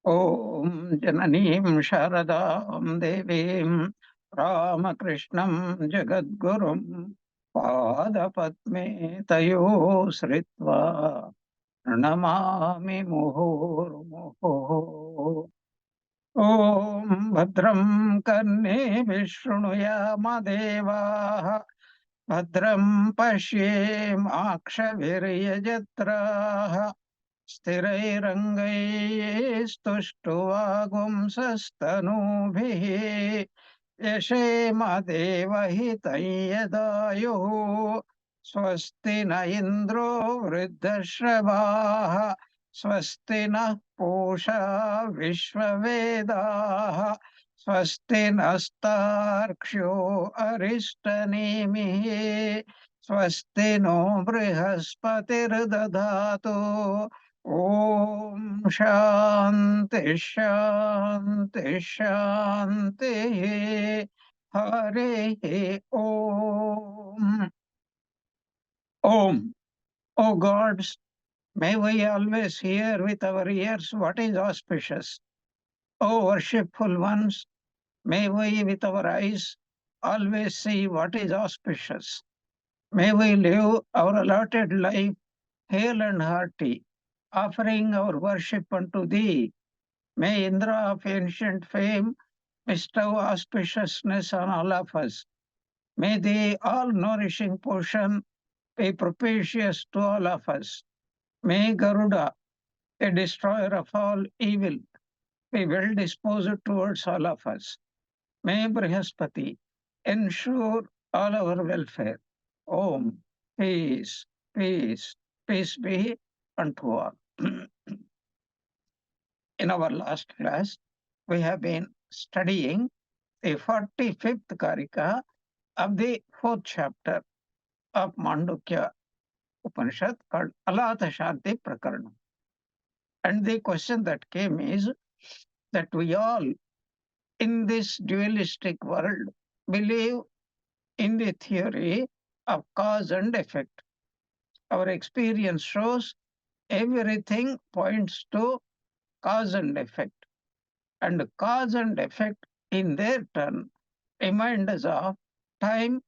ॐ जननीं शारदां देवीं रामकृष्णं जगद्गुरुं पादपद्मे तयो श्रित्वा प्रणमामि मुहुर्मुहुः। ॐ भद्रं कर्णेभिः शृणुयाम देवाः भद्रं पश्येमाक्षभिर्यजत्राः स्थिरैरङ्गैस्तुष्टुवागुंसस्तनूभिः यशेम देवहितं यदायुः स्वस्ति न इन्द्रो वृद्धश्रवाः स्वस्ति नः पूषा विश्ववेदाः स्वस्ति नस्तार्क्ष्यो अरिष्टनेमिः स्वस्ति नो बृहस्पतिर्दधातु ॐ शान्ति शान्ति शान्तिः हरिः ॐ. Om. O gods, may we always hear with our ears what is auspicious. O worshipful ones, may we with our eyes always see what is auspicious. May we live our allotted life hale and hearty, offering our worship unto thee. May Indra of ancient fame bestow auspiciousness on all of us. May the all-nourishing portion be propitious to all of us. May Garuda, a destroyer of all evil, be well disposed towards all of us. May Brihaspati ensure all our welfare. Om, peace, peace, peace be unto all. In our last class, we have been studying the 45th Karika of the 4th chapter of Mandukya Upanishad called Alata Shanti Prakarana. And the question that came is that we all in this dualistic world believe in the theory of cause and effect. Our experience shows everything points to cause and effect. And cause and effect in their turn remind us of time,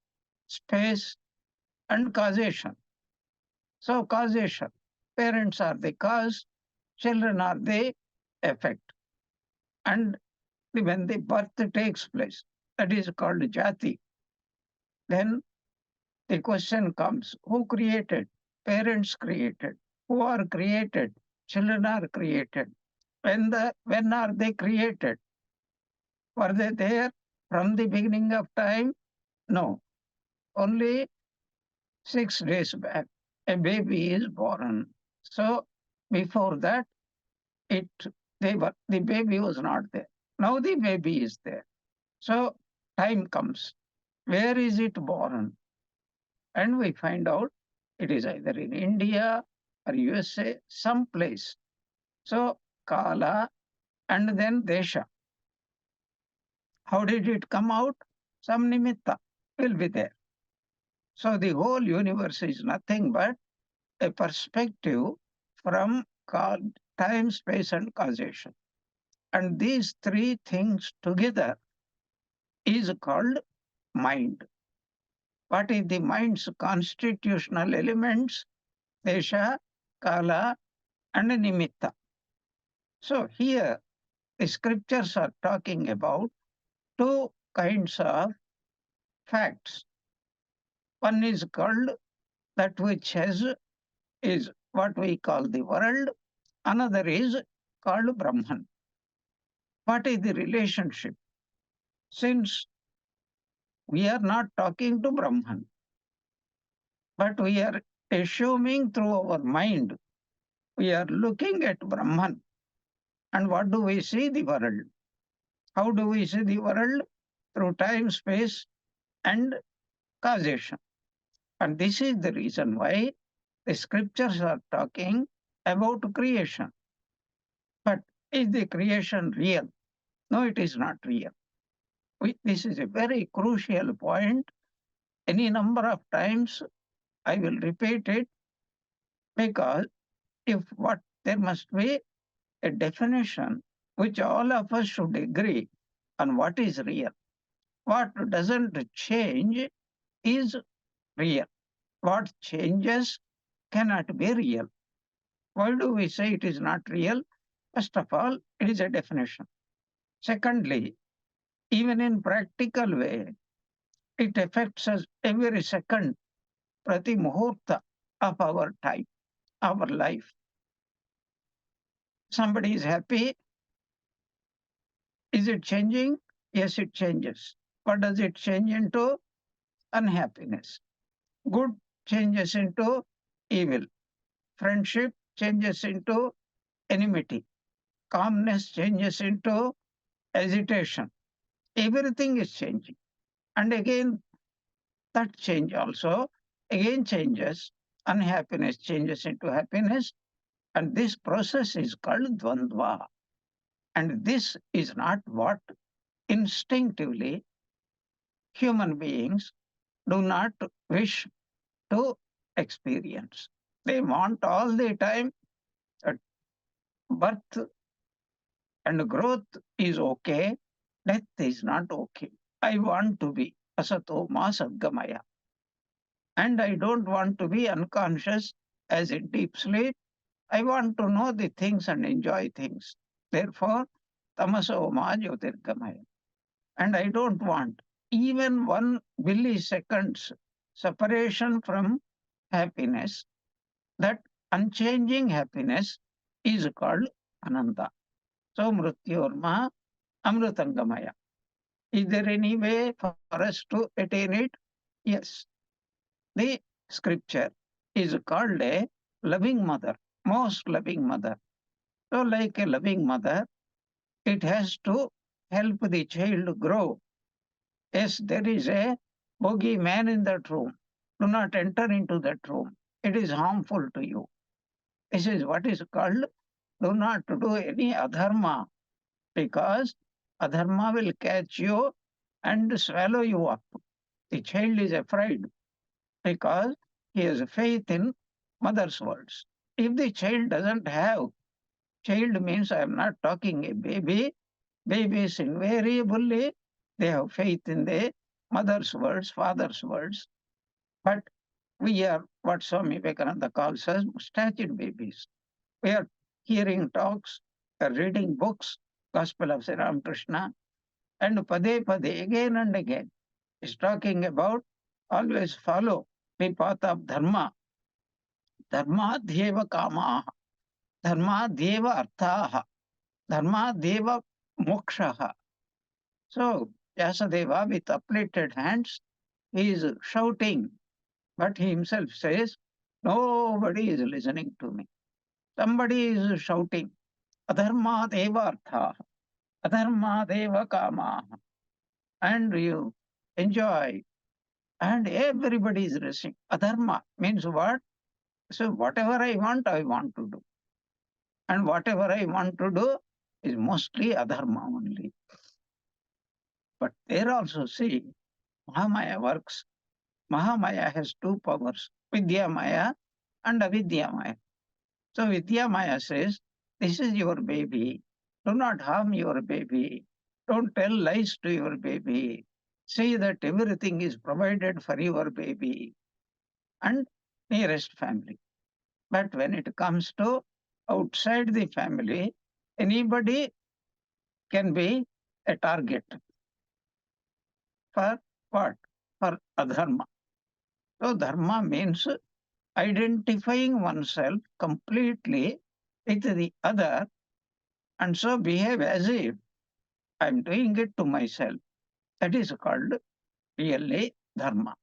space, and causation. So causation, parents are the cause, children are the effect. And when the birth takes place, that is called jati. Then the question comes, who created? Parents created. Who are created? Children are created. When are they created? Were they there from the beginning of time? No. Only 6 days back, a baby is born. So before that, the baby was not there. Now the baby is there. So time comes. Where is it born? And we find out it is either in India or USA, some place. So Kala and then Desha. How did it come out? Some nimitta will be there. So the whole universe is nothing but a perspective from time, space, and causation. And these three things together is called mind. What is the mind's constitutional elements? Desha, Kala, and Nimitta. So here the scriptures are talking about two kinds of facts. One is called that which is what we call the world. Another is called Brahman. What is the relationship? Since we are not talking to Brahman, but we are assuming through our mind, we are looking at Brahman. And what do we see? The world. How do we see the world? Through time, space, and causation. And this is the reason why the scriptures are talking about creation. But is the creation real? No, it is not real. This is a very crucial point. Any number of times I will repeat it, because there must be a definition which all of us should agree on what is real. What doesn't change is real. What changes cannot be real. Why do we say it is not real? First of all, it is a definition. Secondly, even in practical way, it affects us every second, prati muhurta of our time, our life. Somebody is happy. Is it changing? Yes, it changes. What does it change into? Unhappiness. Good changes into evil. Friendship changes into enmity. Calmness changes into agitation. Everything is changing. And again, that change also again changes. Unhappiness changes into happiness. And this process is called dvandva. And this is not what instinctively human beings do not wish to experience. They want all the time that birth and growth is okay, death is not okay. I want to be asato ma sadgamaya. And I don't want to be unconscious as in deep sleep. I want to know the things and enjoy things. Therefore, tamaso ma jyotirgamaya. And I don't want even 1 milliseconds separation from happiness. That unchanging happiness is called ananta. So mrityorma amrutangamaya. Is there any way for us to attain it? Yes. The scripture is called a loving mother, most loving mother. So like a loving mother, it has to help the child grow. Yes, there is a bogey man in that room. Do not enter into that room. It is harmful to you. This is what is called do not do any adharma because adharma will catch you and swallow you up. The child is afraid because he has faith in mother's words. If the child doesn't have, child means I am not talking a baby, babies invariably, they have faith in the mother's words, father's words. But we are what Swami Vivekananda calls us mustached babies. We are hearing talks, we are reading books, Gospel of Sri Ramakrishna, and Pade Pade again and again is talking about always follow the path of Dharma. Dharma Deva Kamaha, Dharma Deva Arthaha, Dharma Deva Mokshaha. So Vyasadeva with uplifted hands, he is shouting, but he himself says, nobody is listening to me. Somebody is shouting, Adharma Deva Arthaha, Adharma Deva Kamaha. And you enjoy, and everybody is listening. Adharma means what? So whatever I want to do. And whatever I want to do is mostly adharma only. But there also see, Mahamaya works. Mahamaya has two powers, Vidya Maya and Avidya Maya. So Vidya Maya says, this is your baby. Do not harm your baby. Don't tell lies to your baby. See that everything is provided for your baby and nearest family. But when it comes to outside the family, anybody can be a target for what? For adharma. So dharma means identifying oneself completely with the other and so behave as if I'm doing it to myself. That is called really dharma.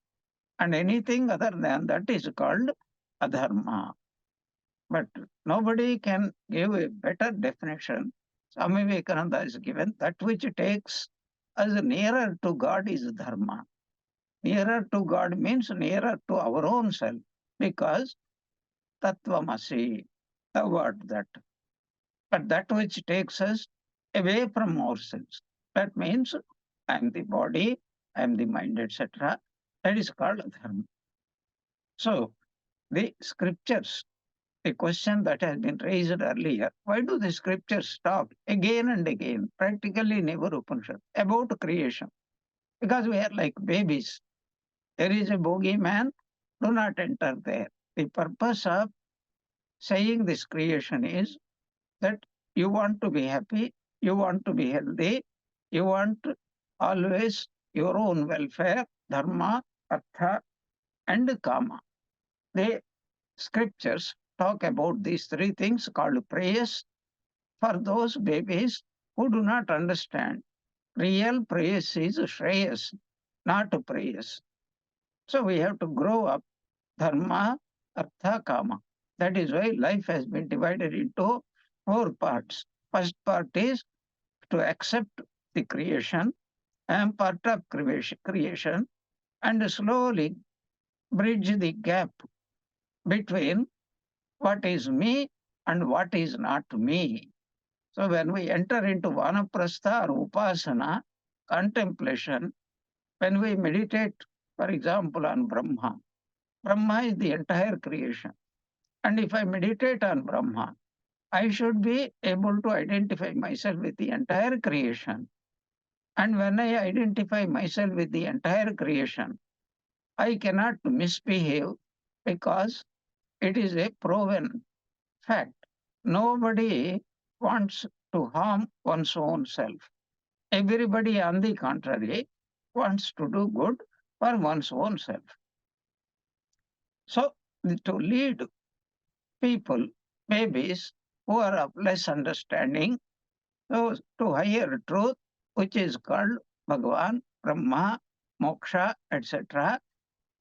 And anything other than that is called adharma. But nobody can give a better definition. Swami Vivekananda is given that which takes us nearer to God is dharma. Nearer to God means nearer to our own self because tattvamasi, the word that. But that which takes us away from ourselves. That means I am the body, I am the mind, etc. That is called dharma. So the scriptures the question that has been raised earlier. Why do the scriptures talk again and again, practically in every Upanishad, about creation? Because we are like babies. There is a bogeyman, do not enter there. The purpose of saying this creation is that you want to be happy, you want to be healthy, you want always your own welfare, dharma, artha, and kama. The scriptures talk about these three things called prayers for those babies who do not understand. Real prayers is shreyas, not prayers. So we have to grow up dharma, artha, kama. That is why life has been divided into four parts. First part is to accept the creation. I am part of creation and slowly bridge the gap between what is me and what is not me. So when we enter into vanaprastha or upasana, contemplation, when we meditate, for example, on Brahma, Brahma is the entire creation. And if I meditate on Brahma, I should be able to identify myself with the entire creation. And when I identify myself with the entire creation, I cannot misbehave because it is a proven fact. Nobody wants to harm one's own self. Everybody, on the contrary, wants to do good for one's own self. So, to lead people, babies who are of less understanding, to higher truth, which is called Bhagavan, Brahma, Moksha, etc.,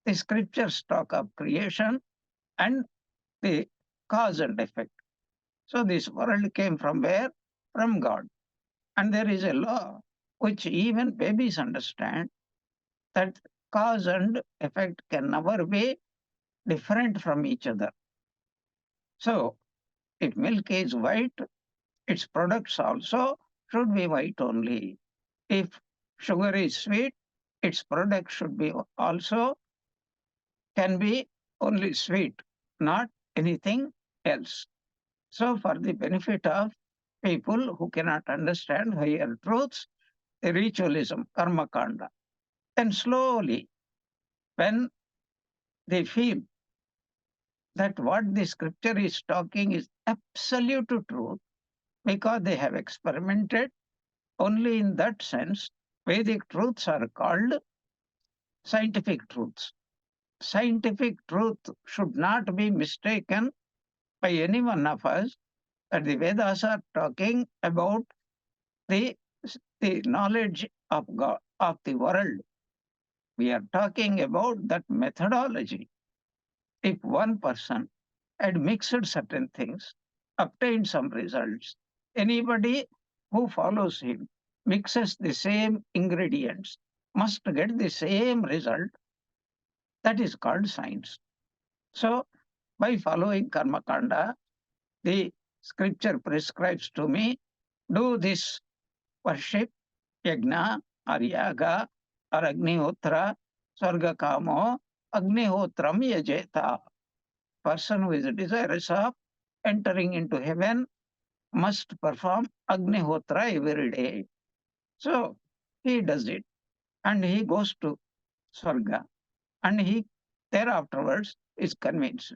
the scriptures talk of creation and the cause and effect. So this world came from where? From God. And there is a law which even babies understand that cause and effect can never be different from each other. So if milk is white, its products also should be white only. If sugar is sweet, its product should be also can be only sweet, not anything else. So for the benefit of people who cannot understand higher truths, the ritualism, karma kanda. Then slowly, when they feel that what the scripture is talking is absolute truth, because they have experimented, only in that sense, Vedic truths are called scientific truths. Scientific truth should not be mistaken by any one of us that the Vedas are talking about the, the knowledge of God, of the world. We are talking about that methodology. If one person had mixed certain things, obtained some results, anybody who follows him mixes the same ingredients, must get the same result. That is called science. So, by following Karma Kanda, the scripture prescribes to me do this worship, yajna, or yaga, or agnihotra, sarga kamo, agnihotram yajeta. Person who is desirous of entering into heaven must perform agnihotra every day. So he does it and he goes to Swarga and he thereafterwards is convinced.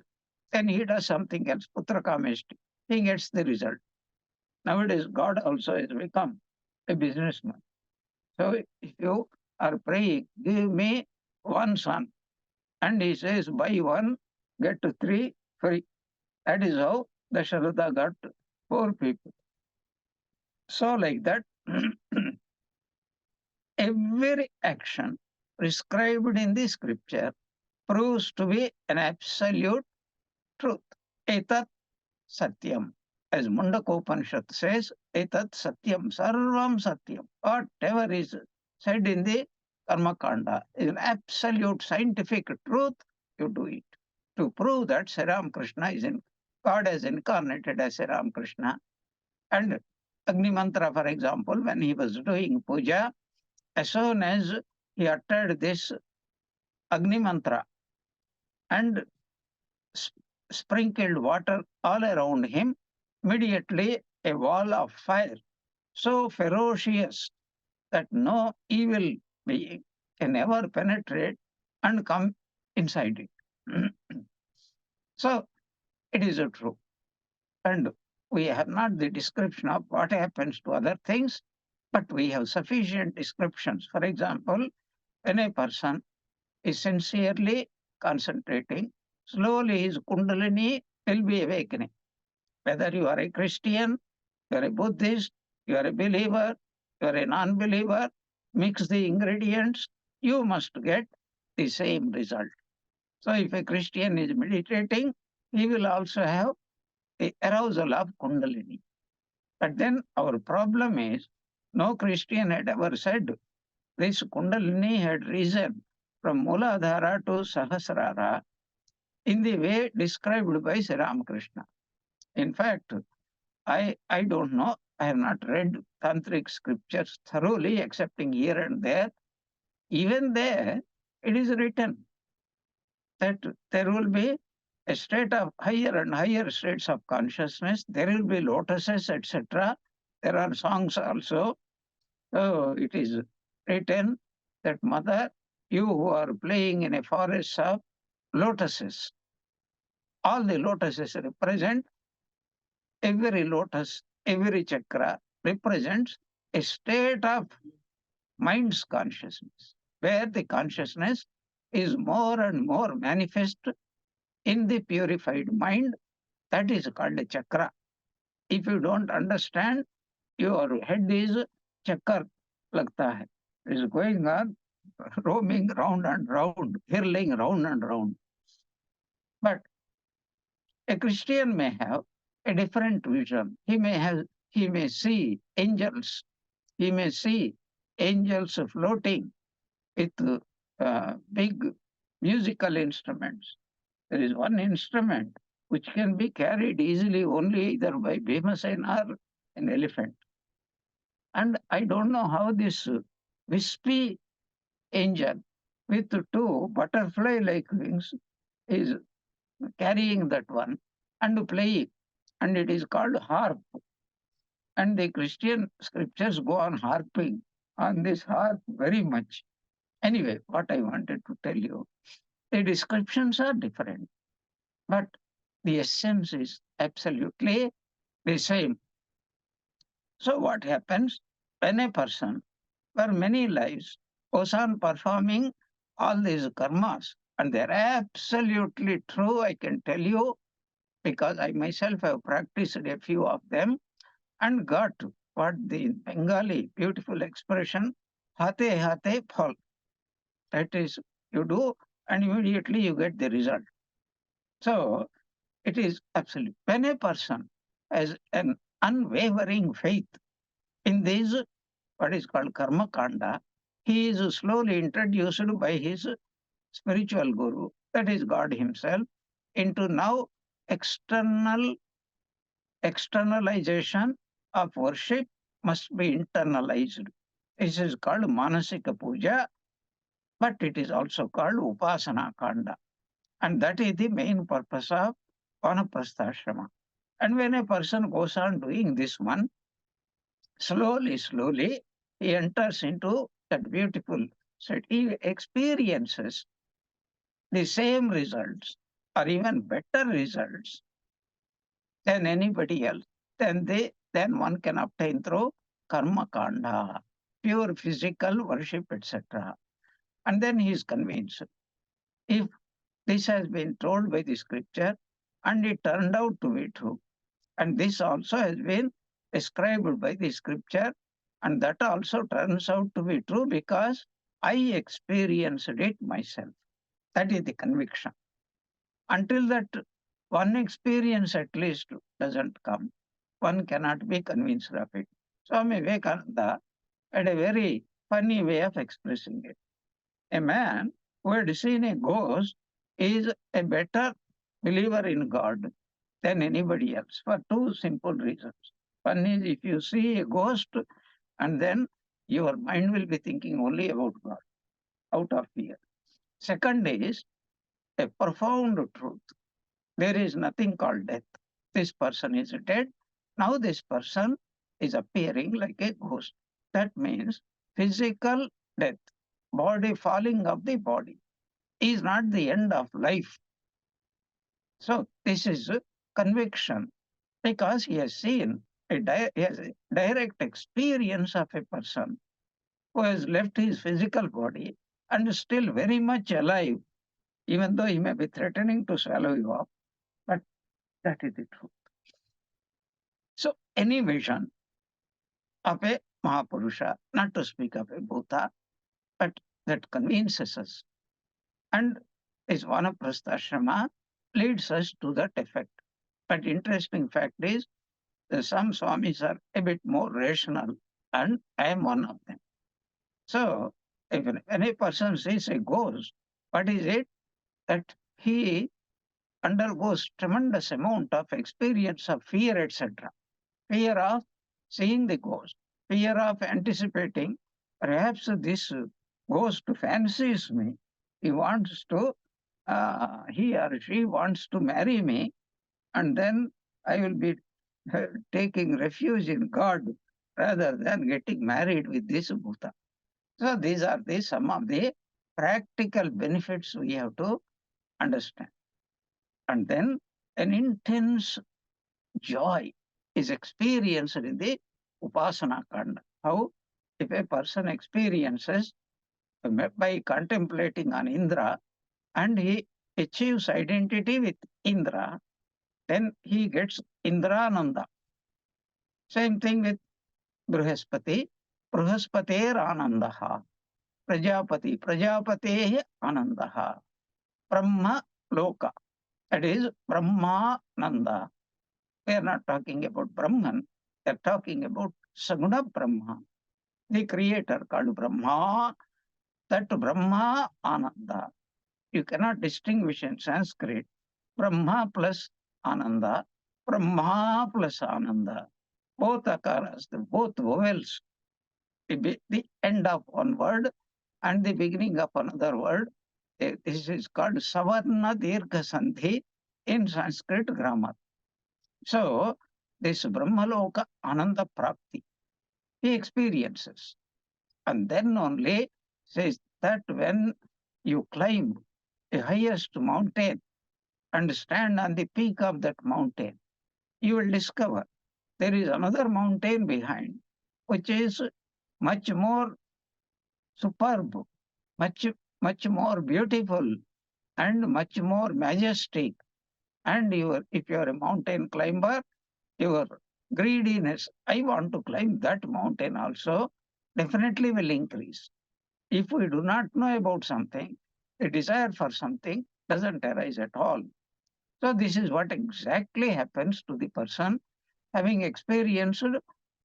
Then he does something else, Putrakameshti. He gets the result. Nowadays, God also has become a businessman. So if you are praying, give me one son, and he says, buy one, get three free. That is how Dasharatha got four people. So like that, every action prescribed in the scripture proves to be an absolute truth. Etat satyam. As Mandukya says, etat satyam, sarvam satyam. Whatever is said in the Karma Kanda is an absolute scientific truth. You do it. To prove that Sri Ram Krishna is in, God has incarnated as Sri Ram Krishna. And Agni Mantra, for example, when he was doing puja, as soon as he uttered this Agni Mantra and sprinkled water all around him, immediately a wall of fire so ferocious that no evil being can ever penetrate and come inside it. So it is true. And we have not the description of what happens to other things, but we have sufficient descriptions. For example, when a person is sincerely concentrating, slowly his kundalini will be awakening. Whether you are a Christian, you are a Buddhist, you are a believer, you are a non believer, mix the ingredients, you must get the same result. So, if a Christian is meditating, he will also have the arousal of Kundalini. But then our problem is no Christian had ever said this Kundalini had risen from Muladhara to Sahasrara in the way described by Sri Ramakrishna. In fact, I don't know. I have not read tantric scriptures thoroughly, excepting here and there. Even there, it is written that there will be a state of higher and higher states of consciousness. There will be lotuses, etc. There are songs also. So it is written that mother, you who are playing in a forest of lotuses, all the lotuses represent every lotus, every chakra represents a state of mind's consciousness, where the consciousness is more and more manifest in the purified mind. That is called a chakra. If you don't understand, your head is chakra lagta hai. It is going on, roaming round and round, whirling round and round. But a Christian may have a different vision. He may see angels. He may see angels floating with big musical instruments. There is one instrument which can be carried easily only either by Bhimasena or an elephant. And I don't know how this wispy angel with two butterfly-like wings is carrying that one and playing. And it is called harp. And the Christian scriptures go on harping on this harp very much. Anyway, what I wanted to tell you, the descriptions are different, but the essence is absolutely the same. So, what happens when a person for many lives goes on performing all these karmas, and they're absolutely true, I can tell you, because I myself have practiced a few of them and got what the Bengali beautiful expression, hate hate phal. That is, you do, and immediately you get the result. So it is absolute. When a person has an unwavering faith in this, what is called karma kanda, he is slowly introduced by his spiritual guru, that is God Himself, into now external externalization of worship must be internalized. This is called manasika puja, but it is also called upasana kanda. And that is the main purpose of vanaprastha. And when a person goes on doing this one, slowly, he enters into that beautiful state. He experiences the same results or even better results than anybody else, then one can obtain through karma kanda, pure physical worship, etc. And then he is convinced. If this has been told by the scripture and it turned out to be true, and this also has been described by the scripture, and that also turns out to be true because I experienced it myself. That is the conviction. Until that one experience at least doesn't come, one cannot be convinced of it. Swami Vivekananda had a very funny way of expressing it. A man who had seen a ghost is a better believer in God than anybody else for two simple reasons. One is if you see a ghost, and then your mind will be thinking only about God out of fear. Second is a profound truth. There is nothing called death. This person is dead. Now this person is appearing like a ghost. That means physical death, body falling of the body, is not the end of life. So this is a conviction because he has seen he has a direct experience of a person who has left his physical body and is still very much alive, even though he may be threatening to swallow you up, but that is the truth. So any vision of a Mahapurusha, not to speak of a Bhuta, but that convinces us and is Vanaprastha leads us to that effect. But interesting fact is that some Swamis are a bit more rational, and I am one of them. So if when a person sees a ghost, what is it? That he undergoes tremendous amount of experience of fear, etc. Fear of seeing the ghost, fear of anticipating, perhaps this ghost fancies me, he wants to, he or she wants to marry me, and then I will be taking refuge in God rather than getting married with this Bhuta. So these are some of the practical benefits we have to understand. And then an intense joy is experienced in the Upasana Kanda. How? If a person experiences by contemplating on Indra and he achieves identity with Indra, then he gets Indrananda. Same thing with Brihaspati. Brihaspate Anandaha. Prajapati. Prajapate Anandaha. Brahma Loka. That is Brahmananda. We are not talking about Brahman. We are talking about Saguna Brahma, the creator called Brahma. That Brahma Ananda. You cannot distinguish in Sanskrit Brahma plus Ananda, Brahma plus Ananda. Both akaras, both vowels, the end of one word and the beginning of another word. This is called Savarna Dirgha Sandhi in Sanskrit grammar. So, this Brahmaloka Ananda Prapti, he experiences. And then only says that when you climb the highest mountain and stand on the peak of that mountain, you will discover there is another mountain behind, which is much more superb, much, much more beautiful, and much more majestic. And if you are a mountain climber, your greediness, I want to climb that mountain also, definitely will increase. If we do not know about something, the desire for something doesn't arise at all. So this is what exactly happens to the person having experienced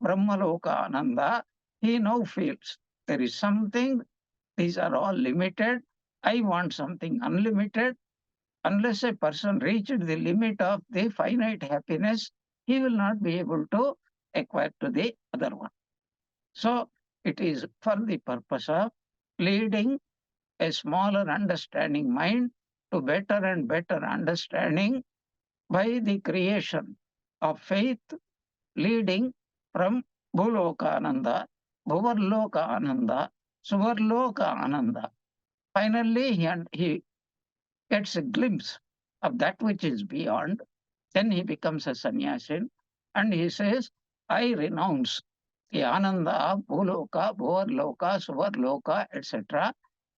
Brahmaloka Ananda. He now feels there is something, these are all limited. I want something unlimited. Unless a person reaches the limit of the finite happiness, he will not be able to acquire to the other one. So it is for the purpose of leading a smaller understanding mind to better and better understanding by the creation of faith leading from Bhuloka Ananda, Bhuvarloka Ananda, Suvarloka Ananda. Finally, he gets a glimpse of that which is beyond. Then he becomes a sannyasin and he says, I renounce the Ananda of Bhuloka, Bhuvarloka, Suvarloka, etc.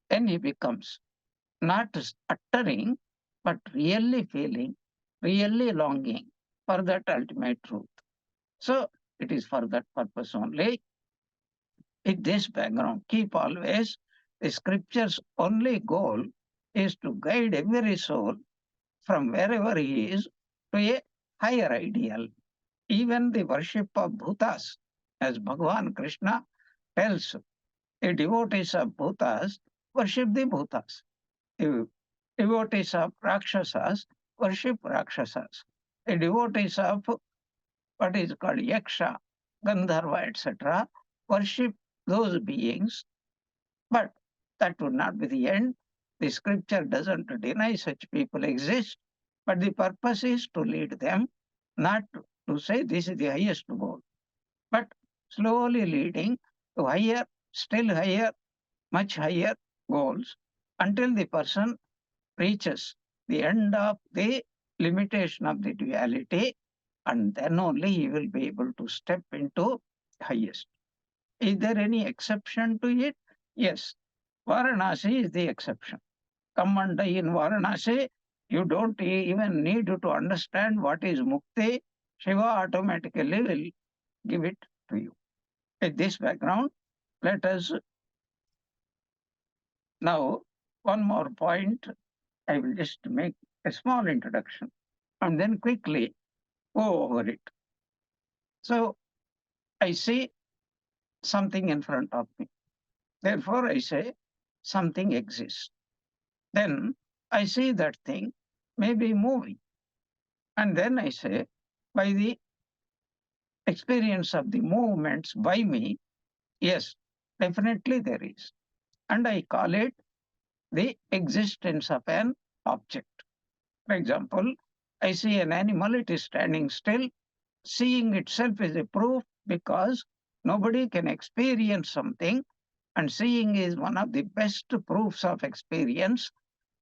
Then he becomes not uttering, but really feeling, really longing for that ultimate truth. So it is for that purpose only. With this background, keep always the scripture's only goal is to guide every soul from wherever he is to a higher ideal. Even the worship of Bhutas, as Bhagavan Krishna tells, the devotees of Bhutas worship the Bhutas. The devotees of Rakshasas worship Rakshasas. The devotees of what is called Yaksha, Gandharva, etc., worship those beings, but that would not be the end. The scripture doesn't deny such people exist, But the purpose is to lead them, not to say this is the highest goal, but slowly leading to higher, still higher, much higher goals until the person reaches the end of the limitation of the duality, and then only he will be able to step into highest. Is there any exception to it? Yes. Varanasi is the exception. Come and die in Varanasi, you don't even need to understand what is mukti. Shiva automatically will give it to you. With this background, let us now, one more point. I will just make a small introduction and then quickly go over it. So I see something in front of me. Therefore, I say something exists. Then I see that thing may be moving. And then I say, by the experience of the movements by me, yes, definitely there is. And I call it the existence of an object. For example, I see an animal, it is standing still. Seeing itself is a proof because nobody can experience something, and seeing is one of the best proofs of experience.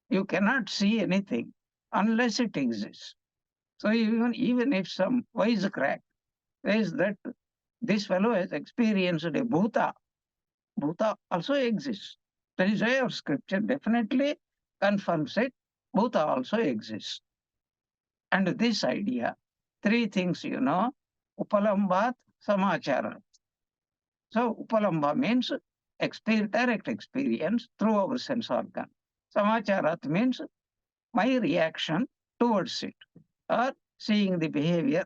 You cannot see anything unless it exists. So even if some wisecrack says that this fellow has experienced a bhuta, bhuta also exists. That is why our scripture definitely confirms it. Bhuta also exists. And this idea, three things, upalambat, samachara. So upalamba means direct experience through our sense organ. Samacharat means my reaction towards it, or seeing the behavior,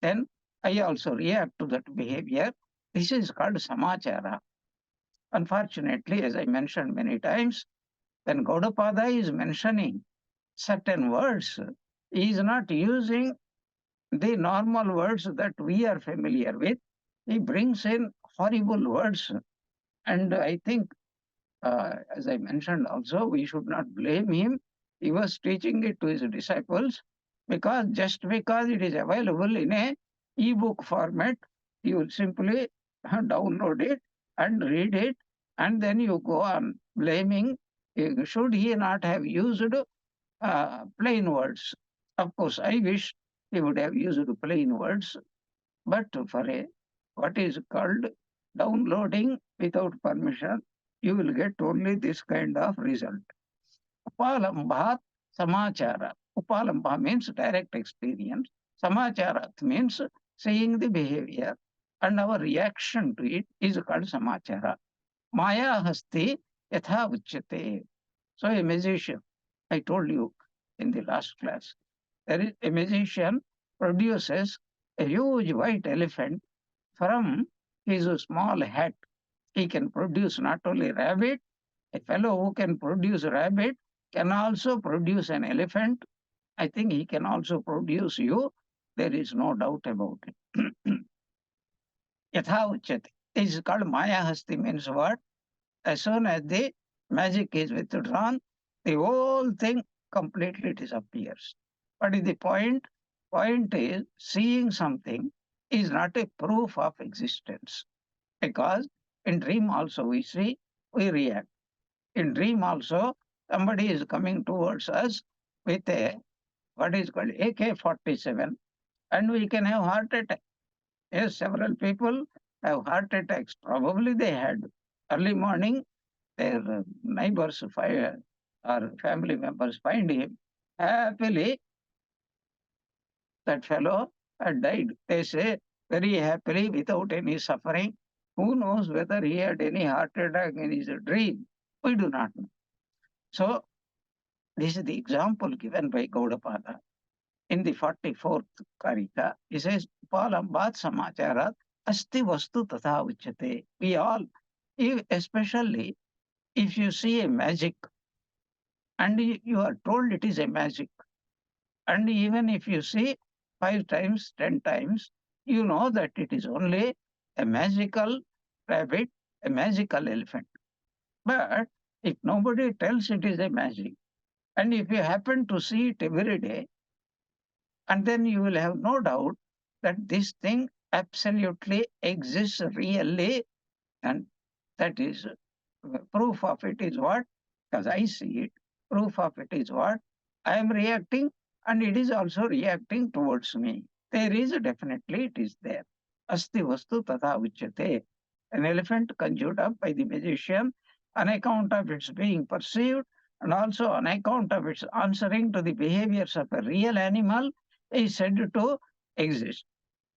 then I also react to that behavior. This is called samachara. Unfortunately, as I mentioned many times, when Gaudapada is mentioning certain words, he is not using the normal words that we are familiar with. He brings in horrible words. And I think, as I mentioned also, we should not blame him. He was teaching it to his disciples because just because it is available in a e-book format, you will simply download it and read it, and then you go on blaming. Should he not have used plain words? Of course, I wish he would have used plain words, but for a what is called downloading without permission, you will get only this kind of result. Upalambhat samachara. Upalambha means direct experience. Samacharat means seeing the behavior, and our reaction to it is called samachara. Maya hasti yatha uchyate. So a magician, I told you in the last class, there is a magician produces a huge white elephant from his small hat. He can produce not only rabbit, a fellow who can produce rabbit can also produce an elephant. I think he can also produce you. There is no doubt about it. Yatha uchyate. This is called Maya Hasti means what? As soon as the magic is withdrawn, the whole thing completely disappears. What is the point? Point is seeing something is not a proof of existence. Because in dream also we see, we react. In dream also, somebody is coming towards us with a what is called AK-47, and we can have heart attack. Yes, several people have heart attacks. Probably they had early morning, their neighbors fire or family members find him. Happily, that fellow had died. They say very happily without any suffering. Who knows whether he had any heart attack in his dream? We do not know. So, this is the example given by Gaudapada in the 44th Karika. He says, Palambat Samacharat Asti Vastu Tatha Uchate. We all, especially if you see a magic and you are told it is a magic, and even if you see 5 times, 10 times, you know that it is only a magical rabbit, a magical elephant. But if nobody tells it is a magic, And if you happen to see it every day, and then you will have no doubt that this thing absolutely exists really, and that is proof of it is what? Because I see it, proof of it is what? I am reacting, and it is also reacting towards me. There is definitely, it is there. Asti vastu tata uchyate. An elephant conjured up by the magician on account of its being perceived and also on account of its answering to the behaviors of a real animal is said to exist.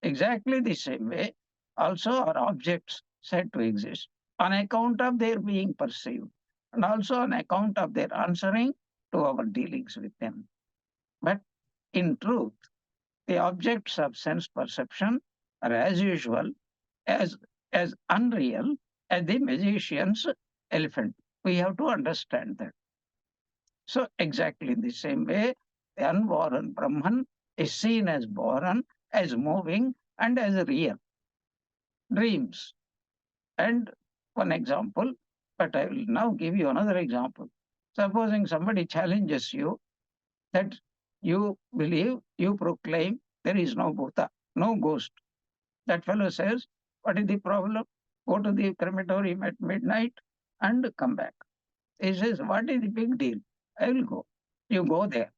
Exactly the same way, also are objects said to exist on account of their being perceived and also on account of their answering to our dealings with them. But in truth, the objects of sense perception are as usual, as, as unreal as the magician's elephant. We have to understand that. So, exactly in the same way, the unborn Brahman is seen as born, as moving, and as real. Dreams. And one example, but I will now give you another example. Supposing somebody challenges you that you believe, you proclaim there is no Bhuta, no ghost. That fellow says, what is the problem? Go to the crematorium at midnight and come back. He says, what is the big deal? I will go. You go there.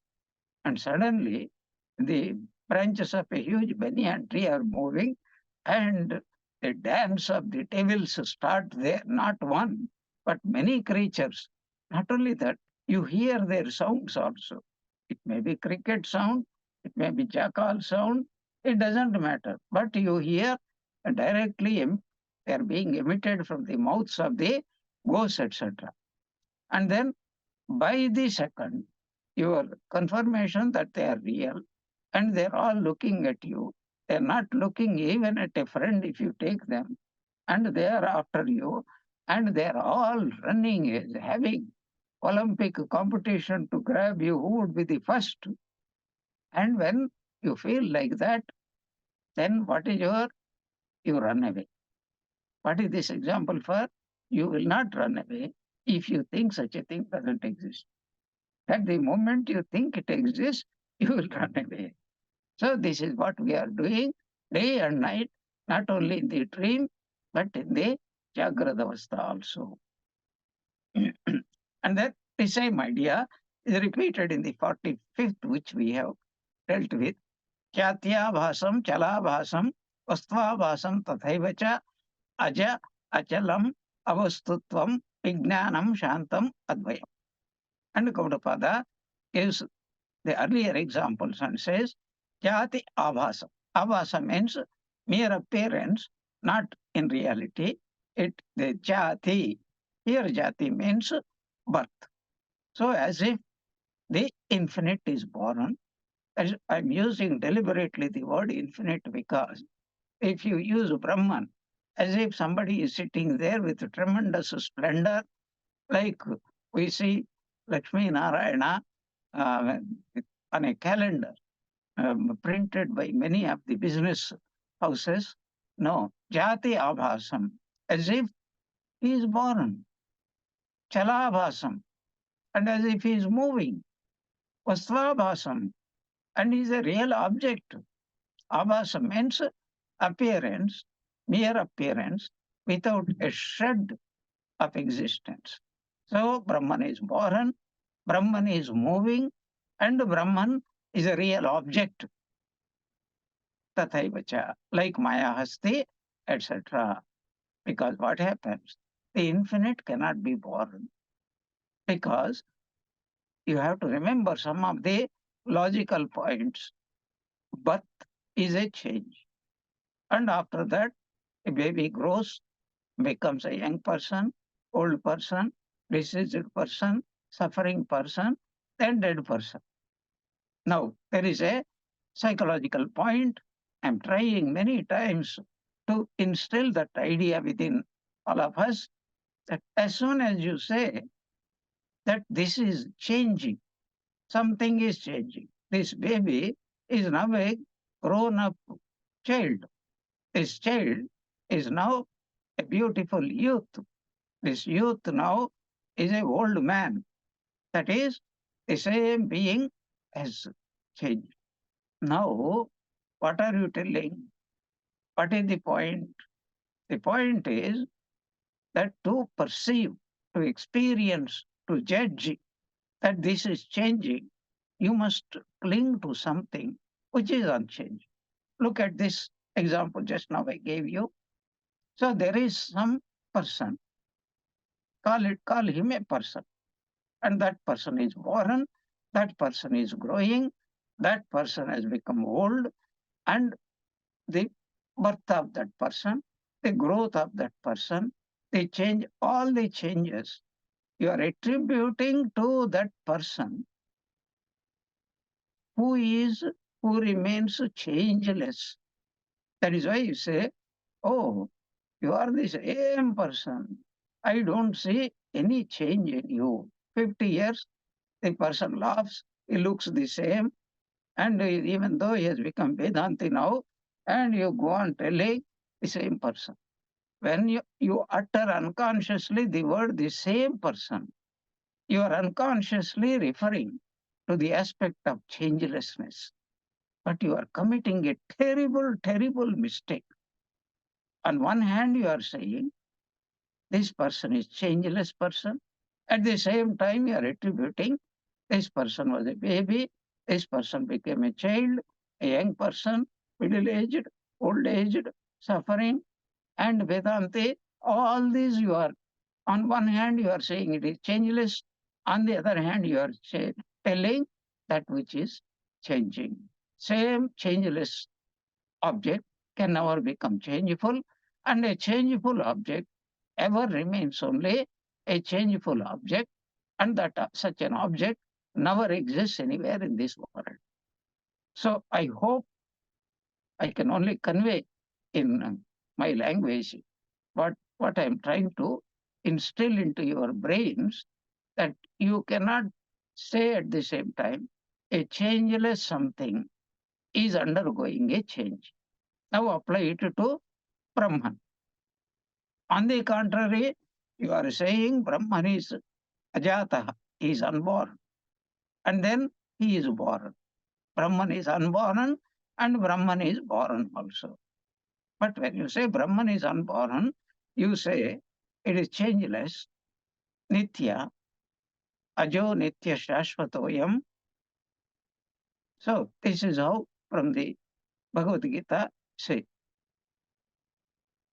And suddenly the branches of a huge banyan tree are moving, and the dance of the devils start there, not one, but many creatures. Not only that, you hear their sounds also. It may be cricket sound, it may be jackal sound, it doesn't matter. But you hear directly they are being emitted from the mouths of the ghosts, etc. And then by the second, your confirmation that they are real and they're all looking at you. They're not looking even at a friend if you take them, and they are after you, and they're all running, having Olympic competition to grab you, who would be the first. And when you feel like that, then what is you run away. What is this example for? You will not run away if you think such a thing doesn't exist. At the moment you think it exists, you will run away. So this is what we are doing day and night, not only in the dream, but in the Jagrada Avastha also. And that the same idea is repeated in the 45th, which we have dealt with. Khyatya bhasam, chala bhasam, vastva bhasam, tathaiva cha, aja, achalam, avastutvam, vijnanam, shantam, advayam. And Gaudapada gives the earlier examples and says, Jati Abhasa. Abhasa means mere appearance, not in reality. The Jati, here Jati means birth. So as if the infinite is born. I'm using deliberately the word infinite because if you use Brahman as if somebody is sitting there with tremendous splendor, like we see Lakshmi Narayana uh, on a calendar printed by many of the business houses. No, Jati Abhasam, as if he is born. Chalabhasam, and as if he is moving. Vastvabhasam, and he is a real object. Abhasam means appearance, mere appearance, without a shred of existence. So Brahman is born, Brahman is moving, and Brahman is a real object. Tathaivacha, like Maya Hasti, etc. Because what happens? The infinite cannot be born. Because you have to remember some of the logical points. Birth is a change. And after that, a baby grows, becomes a young person, old person, diseased person, suffering person, then dead person. Now, there is a psychological point. I'm trying many times to instill that idea within all of us that as soon as you say that this is changing, something is changing. This baby is now a grown up child. This child is now a beautiful youth. This youth now is an old man. That is, The same being has changed. Now, what are you telling? What is the point? The point is that to perceive, to experience, to judge that this is changing, you must cling to something which is unchanged. Look at this example just now I gave you. So there is some person, call him a person, and that person is born, that person is growing, that person has become old, and the birth of that person, the growth of that person, the change, all the changes you are attributing to that person who is, who remains changeless. That is why you say, oh, you are the same person. I don't see any change in you. 50 years, the person laughs, he looks the same, and even though he has become Vedanti now, and you go on telling the same person. When you utter unconsciously the word the same person, you are unconsciously referring to the aspect of changelessness. But you are committing a terrible, terrible mistake. On one hand, you are saying this person is changeless person. At the same time, you are attributing this person was a baby, this person became a child, a young person, middle-aged, old-aged, suffering, and Vedante. All these you are, on one hand, you are saying it is changeless. On the other hand, you are telling that which is changing. Same changeless object can never become changeful, and a changeful object ever remains only a changeful object, and that such an object never exists anywhere in this world. So I hope I can only convey in my language what I'm trying to instill into your brains, that you cannot say at the same time a changeless something is undergoing a change. Now apply it to Brahman. On the contrary, you are saying Brahman is ajata, he is unborn, and then he is born. Brahman is unborn and Brahman is born also. But when you say Brahman is unborn, you say it is changeless, nitya, ajo nitya shashvatoyam. So this is how from the Bhagavad Gita say.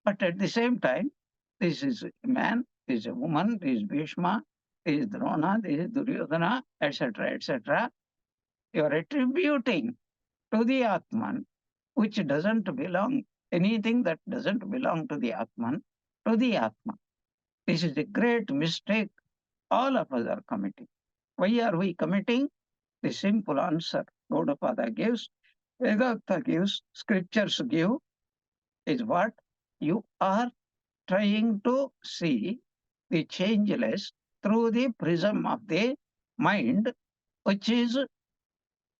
But at the same time, this is a man, this is a woman, this is Bhishma, this is Drona, this is Duryodhana, etc., etc. You are attributing to the Atman, which doesn't belong, anything that doesn't belong to the Atman, to the Atman. This is a great mistake all of us are committing. Why are we committing? The simple answer Gaudapada gives, Vedanta gives, scriptures give, is what? You are trying to see the changeless through the prism of the mind, which is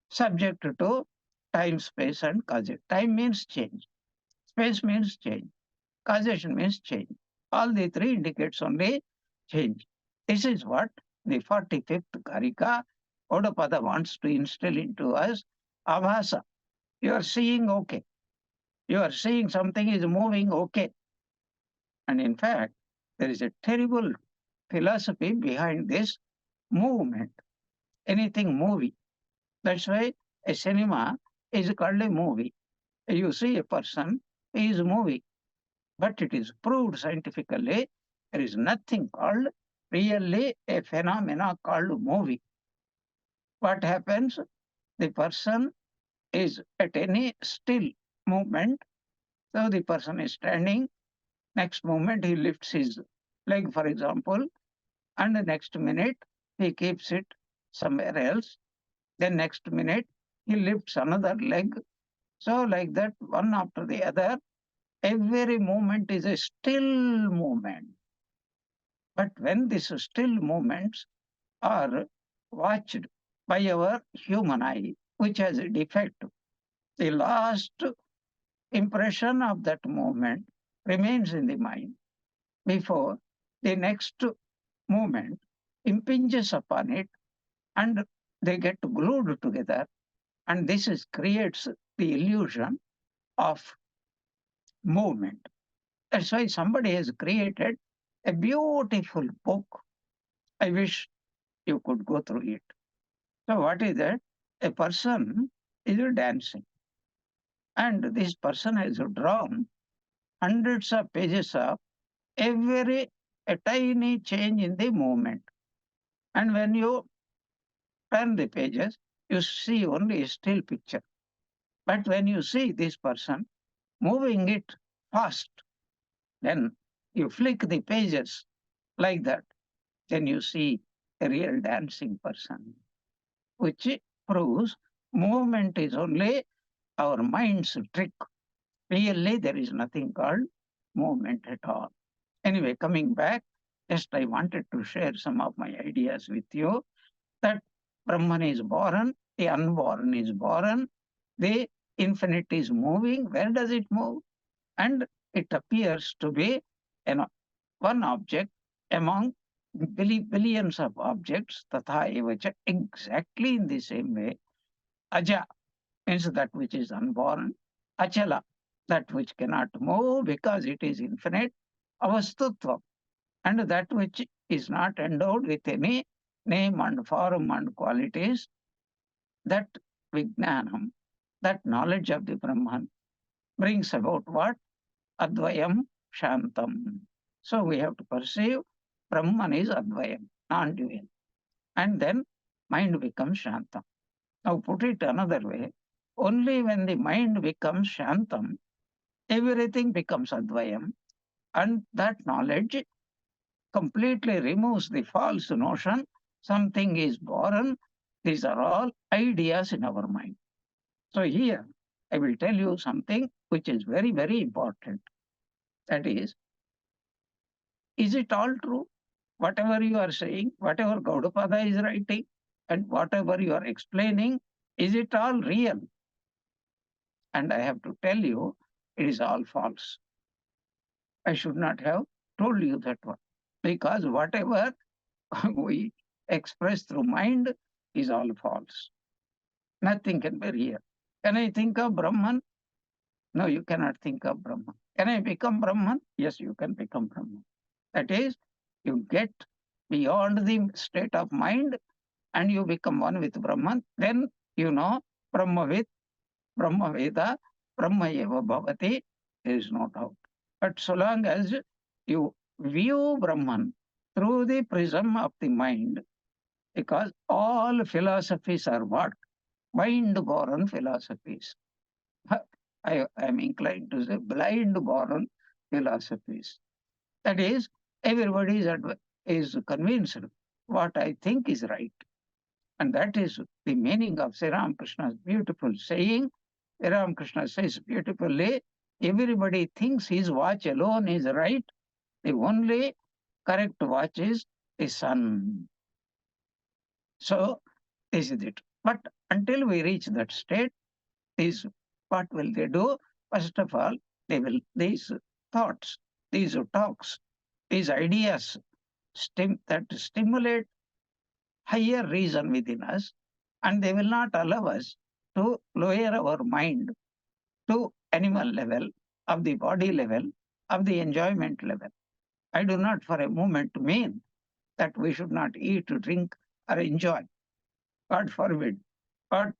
subject to time, space, and causation. Time means change. Space means change. Causation means change. All the three indicates only change. This is what the 45th Karika Gaudapada wants to instill into us. Abhasa. You are seeing okay. You are seeing something is moving okay. And in fact, there is a terrible philosophy behind this movement. Anything movie. That's why a cinema is called a movie. You see a person, he is moving. But it is proved scientifically there is nothing called really a phenomena called movie. What happens? The person is at any still movement. So the person is standing. Next moment he lifts his leg, for example, and the next minute he keeps it somewhere else. Then next minute he lifts another leg. So like that, one after the other, every movement is a still movement. But when these still movements are watched by our human eye, which has a defect, the last impression of that movement remains in the mind before the next movement impinges upon it and they get glued together, and creates the illusion of movement. That's why somebody has created a beautiful book. I wish you could go through it. So what is that? A person is dancing, and this person has drawn hundreds of pages of every a tiny change in the movement. And when you turn the pages, you see only a still picture. But when you see this person moving it fast, then you flick the pages like that, then you see a real dancing person, which proves movement is only our mind's trick. Really, there is nothing called movement at all. Anyway, coming back, just I wanted to share some of my ideas with you that Brahman is born, the unborn is born, the infinite is moving. Where does it move? And it appears to be an, one object among billions of objects, tatha evacha, exactly in the same way. Aja means that which is unborn, achala, that which cannot move because it is infinite, avastutva, and that which is not endowed with any name and form and qualities, that vijnanam, that knowledge of the Brahman, brings about what? Advayam Shantam. So we have to perceive Brahman is Advayam, non-dual. And then mind becomes Shantam. Now put it another way, only when the mind becomes Shantam, everything becomes Advayam, and that knowledge completely removes the false notion something is born. These are all ideas in our mind. So here I will tell you something which is very, very important. That is it all true? Whatever you are saying, whatever Gaudapada is writing, and whatever you are explaining, is it all real? And I have to tell you, it is all false. I should not have told you that one. Because whatever we express through mind is all false. Nothing can be real. Can I think of Brahman? No, you cannot think of Brahman. Can I become Brahman? Yes, you can become Brahman. That is, you get beyond the state of mind and you become one with Brahman. Then you know Brahmavid, Brahmaveda, Brahma eva bhavati. There is no doubt. But so long as you view Brahman through the prism of the mind, because all philosophies are what? Mind-born philosophies. I am inclined to say blind-born philosophies. That is, everybody is convinced what I think is right. And that is the meaning of Sri Ramakrishna's beautiful saying. Sri Ramakrishna says beautifully, everybody thinks his watch alone is right. The only correct watch is the sun. So this is it. But until we reach that state, these what will they do? First of all, they will these thoughts, these talks, these ideas that stimulate higher reason within us, and they will not allow us to lower our mind to animal level, of the body level, of the enjoyment level. I do not for a moment mean that we should not eat, drink, or enjoy. God forbid. But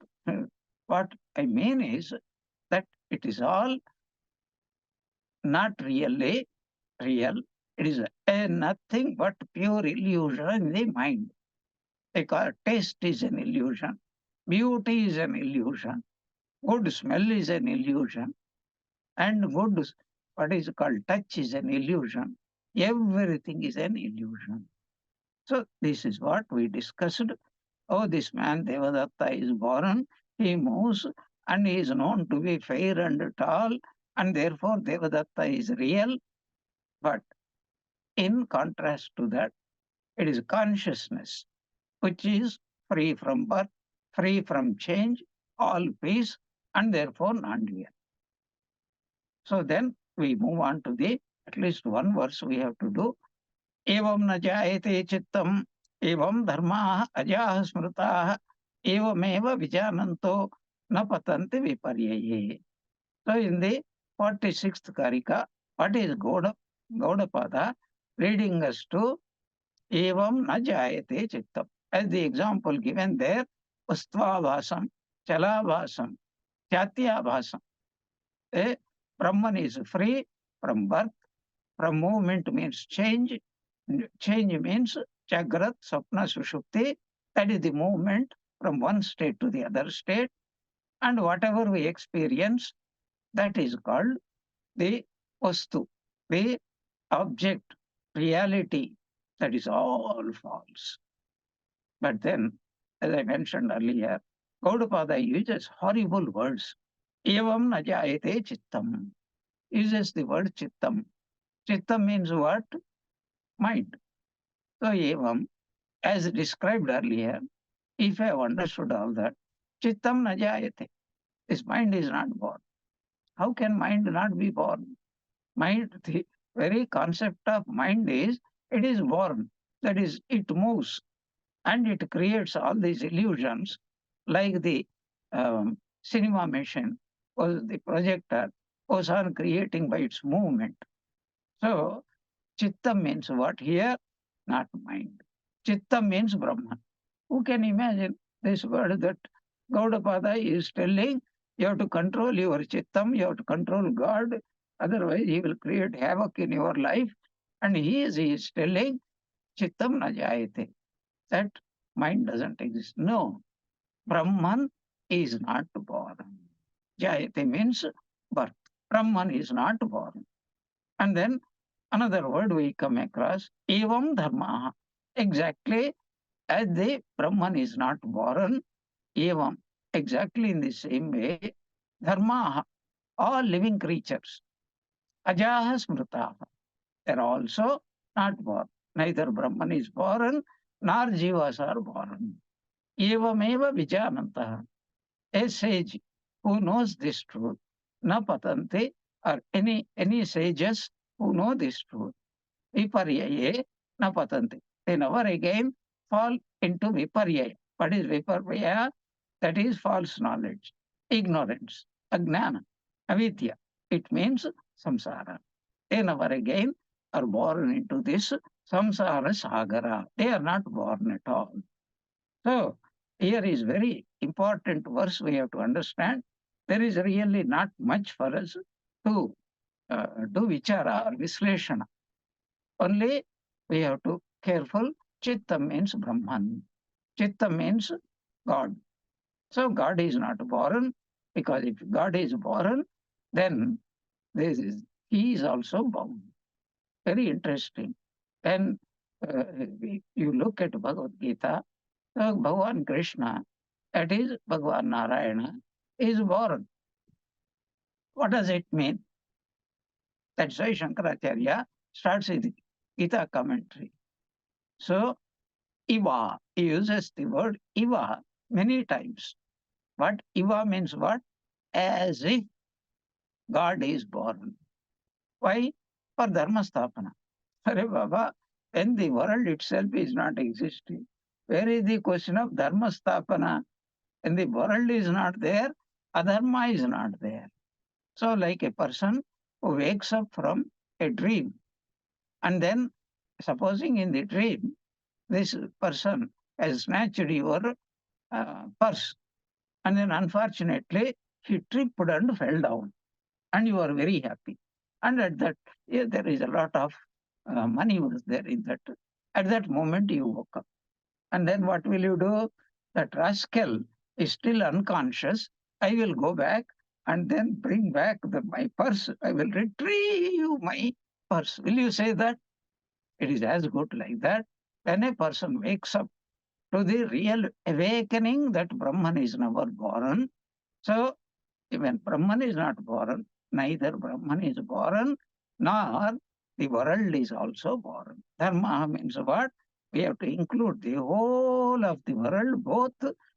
what I mean is that it is all not really real. It is nothing but pure illusion in the mind. Because taste is an illusion, beauty is an illusion, good smell is an illusion, and good, what is called touch is an illusion. Everything is an illusion. So this is what we discussed. Oh, this man Devadatta is born, he moves, and he is known to be fair and tall, and therefore Devadatta is real. But in contrast to that, it is consciousness, which is free from birth, free from change, all peace, and therefore non-dual. So then we move on to the, at least one verse we have to do. Evam na jayate chittam, evam dharmaah ajah smrutaah, Evameva vijananto na patanti viparyaye. So in the 46th Karika, what is Gaudapada leading us to evam na jayate chittam. As the example given there, ustvabhasam, chalabhasam, chatyabhasam. Brahman is free from birth, from movement means change. Change means Jagrat, Sapna, Sushupti. That is the movement from one state to the other state. And whatever we experience, that is called the Vastu, the object, reality. That is all false. But then, as I mentioned earlier, Gaudapada uses horrible words. Evam najayate chittam. Uses the word chittam. Chittam means what? Mind. So evam, as described earlier, if I have understood all that, chittam najayate. This mind is not born. How can mind not be born? Mind, the very concept of mind is, it is born. That is, it moves and it creates all these illusions, like the cinema machine or the projector goes on creating by its movement. So, chitta means what here? Not mind. Chitta means Brahman. Who can imagine this word that Gaudapada is telling? You have to control your chittam, you have to control God, otherwise he will create havoc in your life. And he is telling chittam na jayate, that mind doesn't exist. No, Brahman is not born. Jayate means birth. Brahman is not born. And then another word we come across, evam dharma. Exactly as the Brahman is not born, evam, exactly in the same way, dharma, all living creatures, ajaha smritaha, they are also not born. Neither Brahman is born, nor jivas are born. Evameva vijanantaha, a sage who knows this truth, na patanti, or any sages who know this truth, viparyaye na patanti. They never again fall into viparya. What is viparya? That is false knowledge, ignorance, ajnana, avidya. It means samsara. They never again are born into this samsara sagara. They are not born at all. So here is very important verse we have to understand. There is really not much for us to do vichara or visleshana. Only we have to careful. Chitta means Brahman. Chitta means God. So God is not born, because if God is born, then he is also bound. Very interesting. When you look at Bhagavad Gita, Bhagavan Krishna, that is Bhagavan Narayana, is born. What does it mean? That's why Shankaracharya starts with Gita commentary. So, Iva, he uses the word Iva many times. But Iva means what? As if God is born. Why? For Dharma Sthapana. Hare Baba, when the world itself is not existing, where is the question of Dharma Sthapana? When the world is not there, adharma is not there. So, like a person who wakes up from a dream, and then, supposing in the dream, this person has snatched your purse, and then unfortunately, he tripped and fell down, and you are very happy. And at that, there is a lot of money was there in that. At that moment, you woke up. And then what will you do? That rascal is still unconscious. I will go back and then bring back my purse. I will retrieve my purse. Will you say that? It is as good like that. When a person wakes up to the real awakening that Brahman is never born. So when Brahman is not born, neither Brahman is born, nor the world is also born. Dharma means what? We have to include the whole of the world, both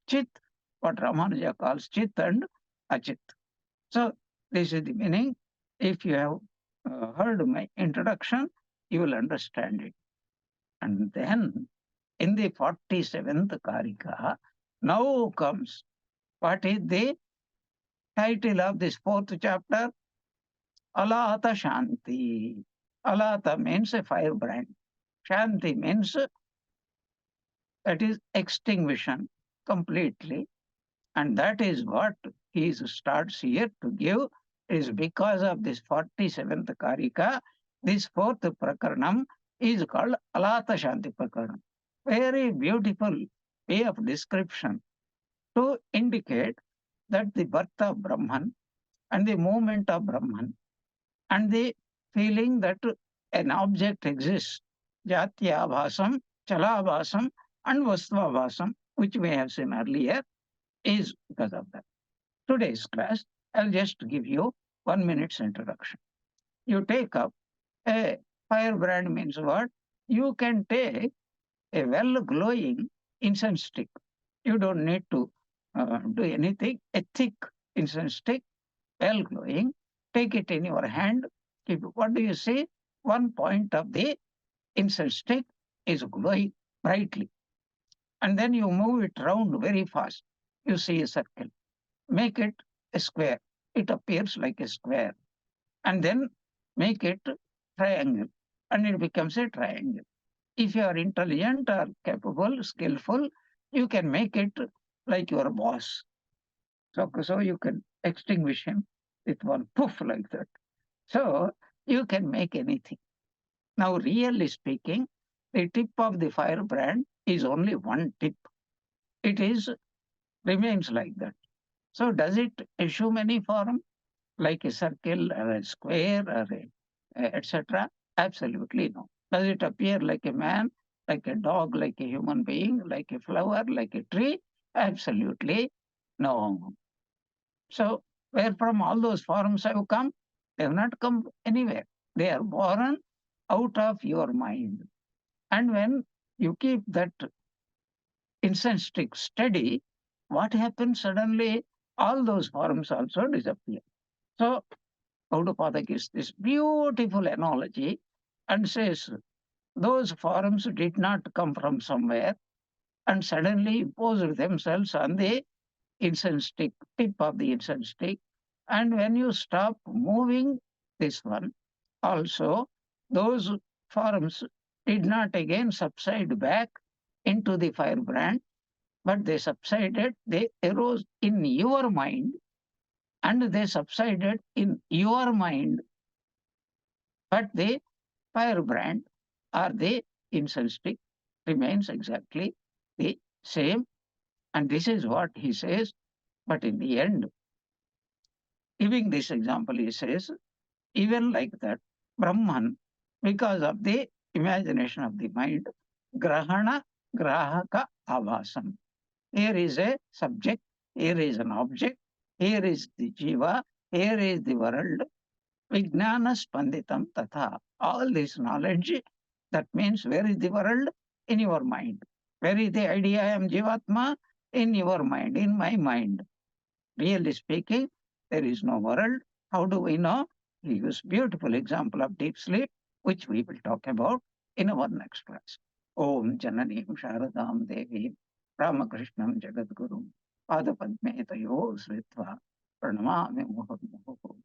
Chit, what Ramanuja calls Chit and Achit. So this is the meaning. If you have heard my introduction, you will understand it. And then in the 47th Karika, Now comes what is the title of this fourth chapter? Alata Shanti. Alata means a firebrand. Shanti means that is extinguishing completely. And that is what he starts here to give, is because of this 47th Karika, this fourth Prakaranam is called Alata Shanti Prakaranam. Very beautiful way of description to indicate that the birth of Brahman and the movement of Brahman and the feeling that an object exists, Jatyabhasam, Chalabhasam, and Vastvabhasam, which we have seen earlier, is because of that. Today's class, I'll just give you 1 minute's introduction. You take up a firebrand means what? You can take a well glowing incense stick. You don't need to do anything. A thick incense stick, well glowing. Take it in your hand. Keep, what do you see? One point of the incense stick is glowing brightly. And then you move it round very fast. You see a circle. Make it a square. It appears like a square. And then make it triangle. And it becomes a triangle. If you are intelligent or capable, skillful, you can make it like your boss. So you can extinguish him with one poof like that. So you can make anything. Now, really speaking, the tip of the firebrand is only one tip. It is remains like that. So does it assume any form like a circle or a square or etc.? Absolutely no. Does it appear like a man, like a dog, like a human being, like a flower, like a tree? Absolutely no. So where from all those forms have come? They have not come anywhere. They are born out of your mind. And when you keep that incense stick steady, what happens suddenly? All those forms also disappear. So Gaudapada gives this beautiful analogy and says those forms did not come from somewhere and suddenly imposed themselves on the incense stick, tip of the incense stick. And when you stop moving this one, also those forms did not again subside back into the firebrand, but they subsided, they arose in your mind and they subsided in your mind. But the firebrand or the incense stick remains exactly the same. And this is what he says. But in the end, giving this example, he says, even like that, Brahman, because of the imagination of the mind, grahana grahaka avasam. Here is a subject, here is an object, here is the jiva, here is the world. Vijnana spanditam tatha. All this knowledge, that means where is the world? In your mind. Where is the idea I am Jivatma? In your mind, in my mind. Really speaking, there is no world. How do we know? He gives beautiful example of deep sleep, which we will talk about in our next class. Om Jananim Sharadam Devi Ramakrishnam Jagadgurum Padapadme Tayo Sritva Pranamami Muhurmuhu.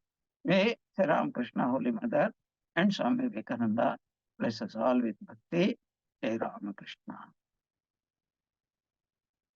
May Sri Ramakrishna Holy Mother and Swami Vivekananda bless us all with bhakti. Jai Ramakrishna.